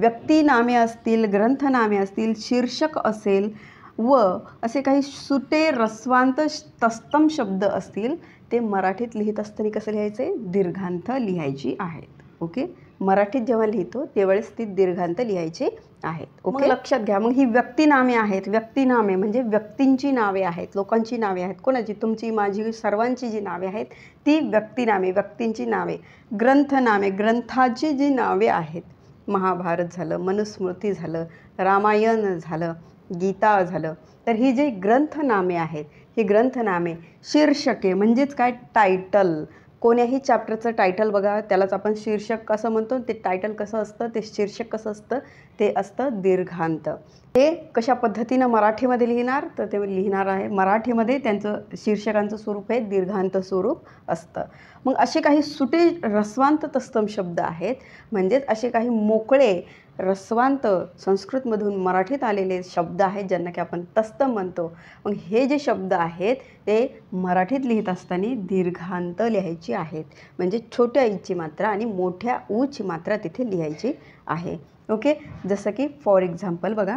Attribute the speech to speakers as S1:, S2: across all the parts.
S1: व्यक्तिनामे असतील, ग्रंथनामे असतील, शीर्षक असेल व असे काही सुटे रस्वांत तत्सम शब्द असतील ते मराठीत लिहित असताना कसं लिहायचे, दीर्घांत लिहायची आहेत. ओके, मराठीत जेव्हा लिहितो त्यावेळेस ती दीर्घांत लिहायची आहेत. ओके, लक्षात घ्या. मग ही व्यक्तिनामे आहेत. व्यक्तिनामे म्हणजे व्यक्तींची नावे आहेत, लोकांची नावे आहेत. कोणाची? तुमची, माझी, सर्वांची जी नावे आहेत ती व्यक्तिनामे, व्यक्तींची नावे. ग्रंथनामे, ग्रंथाची जी नावे आहेत, महाभारत झालं, मनुस्मृती झालं, रामायण झालं, गीता झालं, तर ही जी ग्रंथनामे आहेत ही ग्रंथनामे. शीर्षके म्हणजेच काय, टायटल. कोण्याही चॅप्टरचं टायटल बघा, त्यालाच आपण शीर्षक कसं म्हणतो. ते टायटल कसं असतं, ते शीर्षक कसं असतं, ते असतं दीर्घांत. ते कशा पद्धतीनं मराठीमध्ये लिहिणार, तर ते लिहिणार आहे मराठीमध्ये त्यांचं शीर्षकांचं स्वरूप हे दीर्घांत स्वरूप असतं. मग असे काही सुटे रस्वांत तत्सम शब्द आहेत, म्हणजेच असे काही मोकळे रस्वांत संस्कृतमधून मराठीत आलेले शब्द आहेत ज्यांना की आपण तत्सम म्हणतो. मग हे जे शब्द आहेत ते मराठीत लिहित असताना दीर्घांत लिहायची आहेत, म्हणजे छोट्या ईची मात्रा आणि मोठ्या ऊची मात्रा तिथे लिहायची आहे. ओके, जसं की फॉर एक्झाम्पल बघा,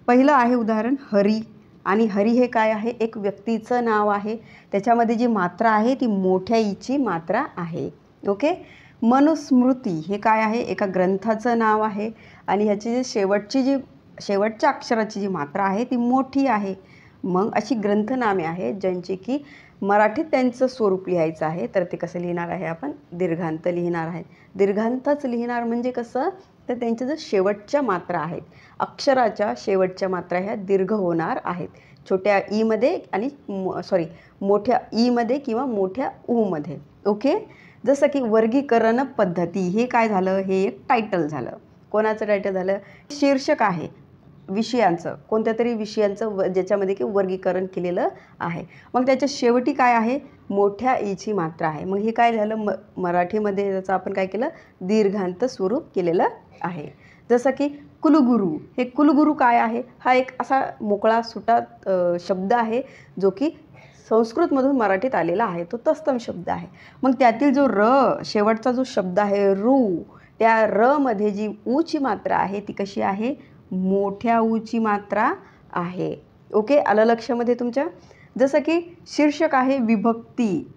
S1: पहिलं आहे उदाहरण हरी. आणि हरी हे काय आहे, एक व्यक्तीचं नाव आहे, त्याच्यामध्ये जी मात्रा आहे ती मोठ्या ईची मात्रा आहे. ओके, मनुस्मृती हे काय आहे, एका ग्रंथाचं नाव आहे आणि ह्याची जी शेवटच्या अक्षराची जी मात्रा आहे ती मोठी आहे. मग अशी ग्रंथनामे आहेत ज्यांची की मराठीत त्यांचं स्वरूप लिहायचं आहे, तर ते कसं लिहिणार आहे, आपण दीर्घांत लिहिणार आहे. दीर्घांतच लिहिणार म्हणजे कसं, तर त्यांच्या जर शेवटच्या मात्रा आहेत, अक्षराच्या शेवटच्या मात्रा ह्या दीर्घ होणार आहेत, छोट्या ईमध्ये आणि मोठ्या ईमध्ये किंवा मोठ्या ऊमध्ये. ओके, जसं की वर्गीकरण पद्धती हे काय झालं, हे एक टायटल झालं. कोणाचं टायटल झालं, शीर्षक आहे विषयांचं, कोणत्या तरी विषयांचं ज्याच्यामध्ये की वर्गीकरण केलेलं आहे. मग त्याच्या शेवटी काय आहे, मोठ्या ईची मात्रा आहे. मग हे काय झालं, मराठीमध्ये त्याचं आपण काय केलं, दीर्घांत स्वरूप केलेलं आहे. जसं की कुलगुरू, हे कुलगुरू काय आहे, हा एक असा मोकळा सुटा शब्द आहे जो की संस्कृतमधून मराठीत आलेला आहे, तो तत्सम शब्द आहे. मग त्यातील जो र शेवटचा जो शब्द आहे रू, त्या र मध्ये जी ऊची मात्रा आहे ती कशी आहे, मोठ्या ऊची मात्रा आहे. ओके, आलं लक्षामध्ये तुमच्या. जसं की शीर्षक आहे विभक्ती,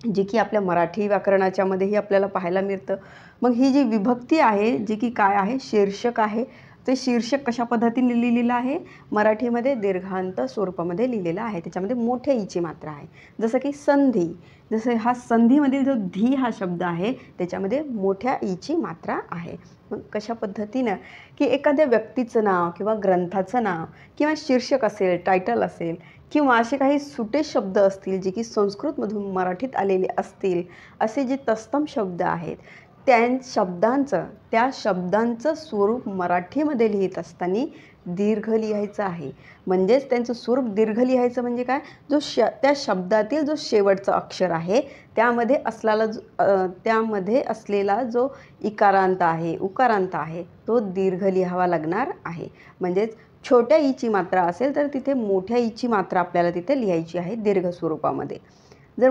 S1: जी की आपल्या मराठी व्याकरणाच्या मध्येही आपल्याला पाहायला मिळतं. मग ही जी विभक्ती आहे जी की काय आहे, शीर्षक आहे. ते शीर्षक कशा पद्धतीने लिहिलेलं आहे, मराठीमध्ये दीर्घांत स्वरूपामध्ये लिहिलेलं आहे, त्याच्यामध्ये मोठ्या ईची मात्रा आहे. जसं की संधी, जसं हा संधीमधील जो धी हा शब्द आहे त्याच्यामध्ये मोठ्या ईची मात्रा आहे. मग कशा पद्धतीनं की एखाद्या व्यक्तीचं नाव किंवा ग्रंथाचं नाव किंवा शीर्षक असेल, टायटल असेल किंवा असे काही सुटे शब्द असतील जे की संस्कृतमधून मराठीत आलेले असतील, असे जे तत्सम शब्द आहेत त्या शब्दांचं स्वरूप मराठीमध्ये लिहित असताना दीर्घ लिहायचं आहे. म्हणजेच त्यांचं स्वरूप दीर्घ लिहायचं म्हणजे काय, त्या शब्दातील जो शेवटचा अक्षर आहे त्यामध्ये असलेला जो इकारांत आहे, उकारांत आहे, तो दीर्घ लिहावा लागणार आहे. म्हणजेच छोट्या ईची मात्रा असेल तर तिथे मोठ्या ईची मात्रा आपल्याला तिथे लिहायची आहे दीर्घ स्वरूपामध्ये. जर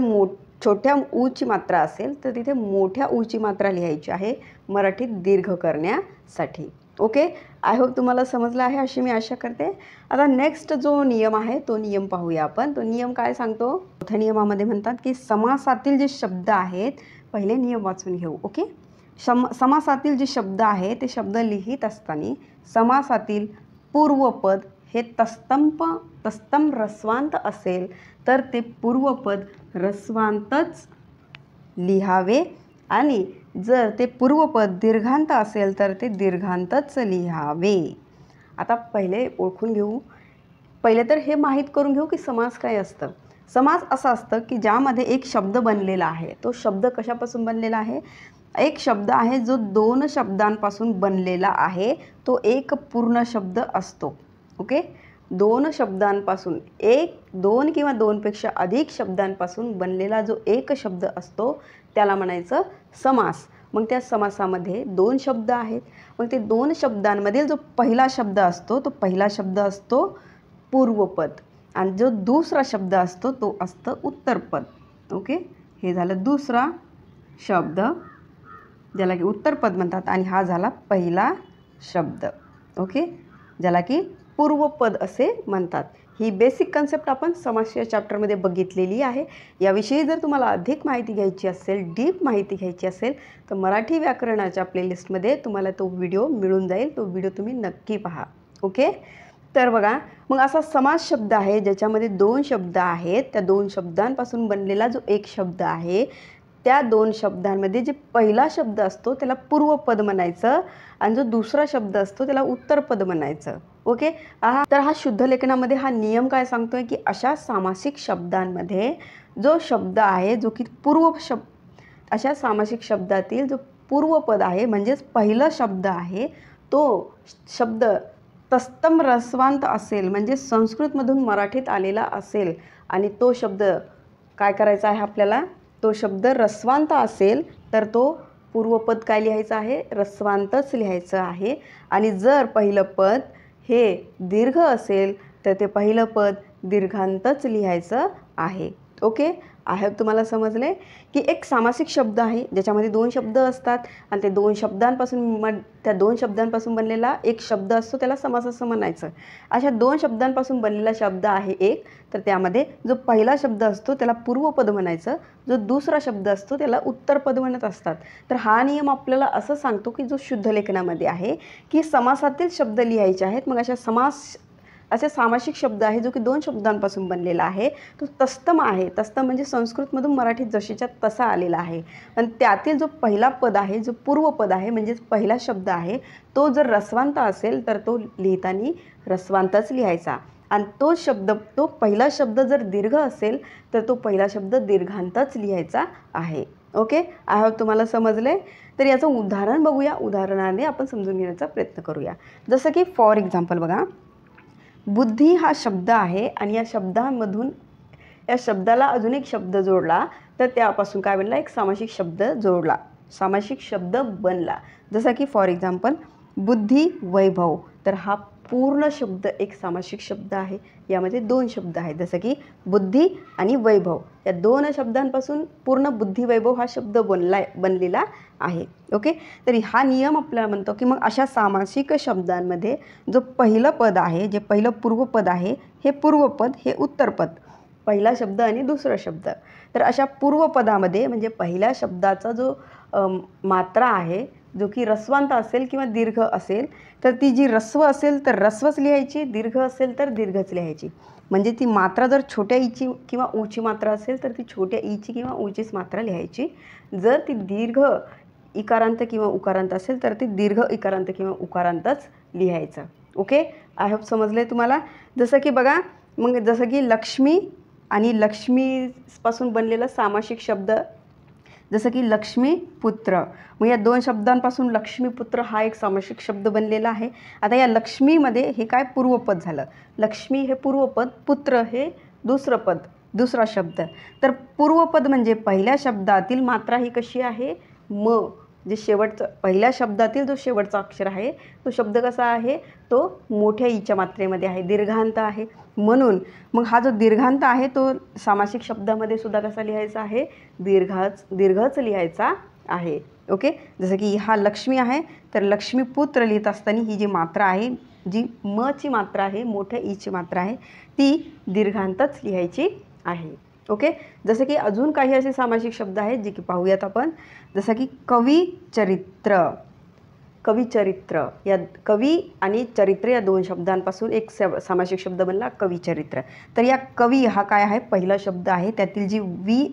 S1: छोट्या ऊची मात्रा असेल तर तिथे मोठ्या ऊची मात्रा लिहायची आहे मराठीत दीर्घ करण्यासाठी. ओके, आय होप तुम्हाला समजलं आहे अशी मी आशा करते. आता नेक्स्ट जो नियम आहे तो नियम पाहूया आपण. तो नियम काय सांगतो, चौथ्या नियमामध्ये म्हणतात की समासातील जे शब्द आहेत, पहिले नियम वाचून घेऊ. ओके, समासातील जे शब्द आहे ते शब्द लिहित असताना समासातील पूर्वपद हे तत्सम रस्वांत असेल तर ते पूर्वपद रस्वांतच लिहावे आणि जर ते पूर्वपद दीर्घांत असेल तर ते दीर्घांतच लिहावे. आता पहिले ओळखून घेऊ, पहिले तर हे माहीत करून घेऊ की समास काय असतं. समास असं असतं की ज्यामध्ये एक शब्द बनलेला आहे. तो शब्द कशापासून बनलेला आहे, एक शब्द आहे जो दोन शब्दांपासून बनलेला आहे, तो एक पूर्ण शब्द असतो. ओके, दोन शब्दांपासून, एक, दोन किंवा दोनपेक्षा अधिक शब्दांपासून बनलेला जो एक शब्द असतो त्याला म्हणायचं समास. मग त्या समासामध्ये दोन शब्द आहेत, मग ते दोन शब्दांमधील जो पहिला शब्द असतो तो पहिला शब्द असतो पूर्वपद आणि जो दुसरा शब्द असतो तो असतं उत्तरपद. ओके, हे झालं दुसरा शब्द ज्याला की उत्तरपद म्हणतात आणि हा झाला पहिला शब्द. ओके, ज्याला की पूर्वपद असे म्हणतात. ही बेसिक कन्सेप्ट आपण समास या चॅप्टरमध्ये बघितलेली आहे. याविषयी जर तुम्हाला अधिक माहिती घ्यायची असेल, डीप माहिती घ्यायची असेल, तर मराठी व्याकरणाच्या प्लेलिस्टमध्ये तुम्हाला तो व्हिडिओ मिळून जाईल. तो व्हिडिओ तुम्ही नक्की पहा. ओके, तर बघा, मग असा समास शब्द आहे ज्याच्यामध्ये दोन शब्द आहेत. त्या दोन शब्दांपासून बनलेला जो एक शब्द आहे, त्या दोन शब्दांमध्ये जे पहिला शब्द असतो त्याला पूर्वपद म्हणायचं आणि जो दुसरा शब्द असतो त्याला उत्तरपद म्हणायचं. ओके, तर हा शुद्ध लेखनामध्ये हा नियम काय सांगतोय की अशा सामासिक शब्दांमध्ये जो शब्द आहे जो की अशा सामासिक शब्दातील जो पूर्वपद आहे म्हणजेच पहिला शब्द आहे तो शब्द तस्तम रस्वांत असेल, म्हणजे संस्कृतमधून मराठीत आलेला असेल आणि तो शब्द काय करायचा आहे आपल्याला, तो शब्द रस्वांत असेल तर तो पूर्वपद काय लिहायचं आहे, रस्वांतच लिहायचं आहे. आणि जर पहिलं पद हे दीर्घ असेल तर ते पहिलं पद दीर्घांतच लिहायचं आहे. ओके, आहे तुम्हाला समजले की एक सामासिक शब्द आहे ज्याच्यामध्ये दोन शब्द असतात आणि ते त्या दोन शब्दांपासून बनलेला एक शब्द असतो त्याला समास असं म्हणायचं. अशा दोन शब्दांपासून बनलेला शब्द आहे एक, तर त्यामध्ये जो पहिला शब्द असतो त्याला पूर्वपद म्हणायचं, जो दुसरा शब्द असतो त्याला उत्तरपद म्हणत असतात. तर हा नियम आपल्याला असं सांगतो की जो शुद्ध लेखनामध्ये आहे की समासातील शब्द लिहायचे आहेत. मग असे सामासिक शब्द आहे जो की दोन शब्दांपासून बनलेला आहे तो तस्तम आहे. तस्तम म्हणजे संस्कृतमधून मराठीत जशीच्या तसा आलेला आहे. आणि त्यातील जो पहिला पद आहे, जो पूर्वपद आहे म्हणजेच पहिला शब्द आहे, तो जर रस्वांत असेल तर तो लिहिताना रस्वांतच लिहायचा. आणि तो पहिला शब्द जर दीर्घ असेल तर तो पहिला शब्द दीर्घांतच लिहायचा आहे. ओके, आय होप तुम्हाला समजले. तर याचं उदाहरण बघूया, उदाहरणाने आपण समजून घेण्याचा प्रयत्न करूया. जसं की फॉर एक्झाम्पल बघा, बुद्धी हा शब्द आहे आणि या शब्दाला अजून एक शब्द जोडला तर त्यापासून काय बनला, एक सामासिक शब्द बनला. जसं की फॉर एक्झाम्पल बुद्धी वैभव, तर हा पूर्ण शब्द एक सामासिक शब्द आहे. यामध्ये दोन शब्द आहेत जसं की बुद्धी आणि वैभव. या दोन शब्दांपासून पूर्ण बुद्धी वैभव हा शब्द बनलेला आहे. ओके, तरी हा नियम आपल्याला म्हणतो की मग अशा सामासिक शब्दांमध्ये जो पहिलं पद आहे, जे पहिलं पूर्वपद आहे, हे पूर्वपद हे उत्तरपद, पहिला शब्द आणि दुसरा शब्द. तर अशा पूर्वपदामध्ये म्हणजे पहिल्या शब्दाचा जो मात्रा आहे जो की रस्वांत असेल किंवा दीर्घ असेल तर ती जी रस्व असेल तर रस्वच लिहायची, दीर्घ असेल तर दीर्घच लिहायची. म्हणजे ती मात्रा जर छोट्या ईची किंवा ऊची मात्रा असेल तर ती छोट्या ईची किंवा ऊचीच मात्रा लिहायची. जर ती दीर्घ इकारांत किंवा उकारांत असेल तर ती दीर्घ इकारांत किंवा उकारांतच लिहायचं. ओके, आय होप समजले तुम्हाला. जसं की बघा, मग जसं की लक्ष्मी आणि लक्ष्मीपासून बनलेला सामासिक शब्द जसं की लक्ष्मी पुत्र, मग या दोन शब्दांपासून लक्ष्मीपुत्र हा एक सामासिक शब्द बनलेला आहे. आता या लक्ष्मीमध्ये हे काय पूर्वपद झालं, लक्ष्मी हे पूर्वपद, पुत्र हे दुसरा शब्द. तर पूर्वपद म्हणजे पहिल्या शब्दातील मात्रा ही कशी आहे, म, जे शेवटचं पहिल्या शब्दातील जो शेवटचा अक्षर आहे तो शब्द कसा आहे, तो मोठ्या ईच्या मात्रेमध्ये आहे, दीर्घांत आहे. म्हणून मग हा जो दीर्घांत आहे तो सामासिक शब्दामध्ये सुद्धा कसा लिहायचा आहे, दीर्घच लिहायचा आहे. ओके, जसं की हा लक्ष्मी आहे तर लक्ष्मीपुत्र लिहित असताना ही जी मात्रा आहे, जी मची मात्रा आहे, मोठ्या ईची मात्रा आहे, ती दीर्घांतच लिहायची आहे. ओके, जसं की अजून काही असे सामासिक शब्द आहेत जे की पाहूयात आपण. जसं की कविचरित्र, या कवी आणि चरित्र या दोन शब्दांपासून एक सामासिक शब्द बनला कविचरित्र. तर या कवी हा काय आहे, पहिला शब्द आहे, त्यातील जी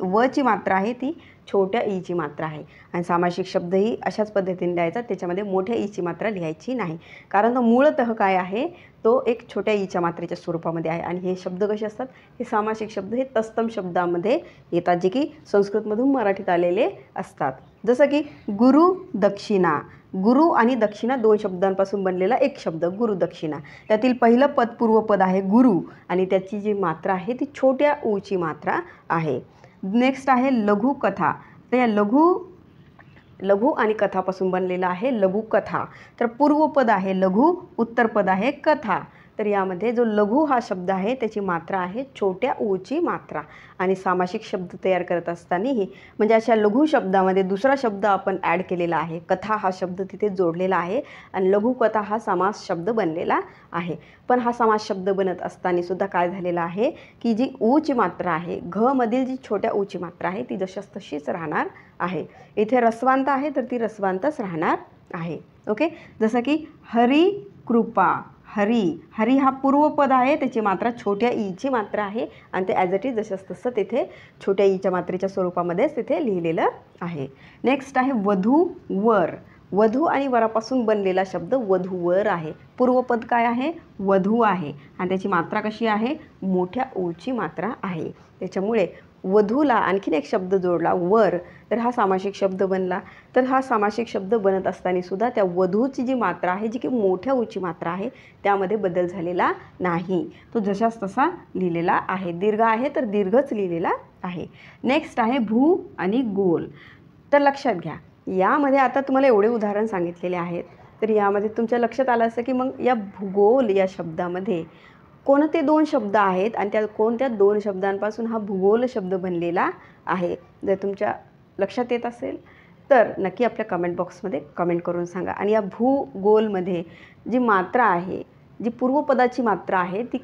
S1: वची मात्रा आहे ती छोट्या ईची मात्रा आहे. आणि सामासिक शब्दही अशाच पद्धतीने लिहायचा, त्याच्यामध्ये मोठ्या ईची मात्रा लिहायची नाही, कारण तो मूळतः काय आहे, तो एक छोट्या ईच्या मात्रेच्या स्वरूपामध्ये आहे. आणि हे शब्द कसे असतात, हे सामासिक शब्द हे तस्तम शब्दामध्ये येतात जे की संस्कृतमधून मराठीत आलेले असतात. जसं की गुरु दक्षिणा, गुरु आणि दक्षिणा दोन शब्दांपासून बनलेला एक शब्द गुरु दक्षिणा. त्यातील पहिलं पद पूर्वपद आहे गुरु आणि त्याची जी मात्रा आहे ती छोट्या ऊची मात्रा आहे. नेक्स्ट आहे लघुकथा. तर या लघु आणि कथापासून बनलेला आहे लघुकथा. तर पूर्वपद आहे लघु, उत्तरपद आहे कथा. तर यामध्ये जो लघु हा शब्द आहे त्याची मात्रा आहे छोट्या ऊची मात्रा. आणि सामासिक शब्द तयार करत असतानाही म्हणजे अशा लघु शब्दामध्ये दुसरा शब्द आपण ॲड केलेला आहे. कथा हा शब्द तिथे जोडलेला आहे आणि लघुकथा हा समास शब्द बनलेला आहे. पण हा समास शब्द बनत असताना सुद्धा काय झालेला आहे की जी ऊची मात्रा आहे, घ मधील जी छोट्या ऊची मात्रा आहे ती जशास तशीच राहणार आहे. इथे रस्वांत आहे तर ती रस्वांतच राहणार आहे. ओके, जसं की हरी कृपा. हरी हा पूर्वपद आहे, त्याची मात्रा छोट्या ईची मात्रा आहे आणि ते ॲज इट इज जसंच तसं तिथे छोट्या ईच्या मात्रेच्या स्वरूपामध्येच तिथे लिहिलेलं आहे. नेक्स्ट आहे वधू वर. वधू आणि वरापासून बनलेला शब्द वधूवर आहे. पूर्वपद काय आहे? वधू आहे आणि त्याची मात्रा कशी आहे? मोठ्या ऊची मात्रा आहे. त्याच्यामुळे वधूला आणखीन एक शब्द जोडला वर, तर हा सामासिक शब्द बनला. तर हा सामासिक शब्द बनत असताना सुद्धा त्या वधूची जी मात्रा आहे, जी की मोठ्या ऊची मात्रा आहे, त्यामध्ये बदल झालेला नाही. तो जशास तसा लिहिलेला आहे. दीर्घ आहे तर दीर्घच लिहिलेला आहे. नेक्स्ट आहे भू आणि गोल. तर लक्षात घ्या, यामध्ये आता तुम्हाला एवढे उदाहरण सांगितलेले आहेत, तर यामध्ये तुमच्या लक्षात आलं असं की मग या भूगोल या शब्दामध्ये कोणते दोन शब्द आहेत आणि त्या कोणत्या दोन शब्दांपासून हा भूगोल शब्द बनलेला आहे. जर तुमच्या लक्षात येत असेल तर नक्की आपल्या कमेंट बॉक्समध्ये कमेंट करून सांगा. आणि या भूगोलमध्ये जी मात्रा आहे, जी पूर्वपदाची मात्रा आहे, ती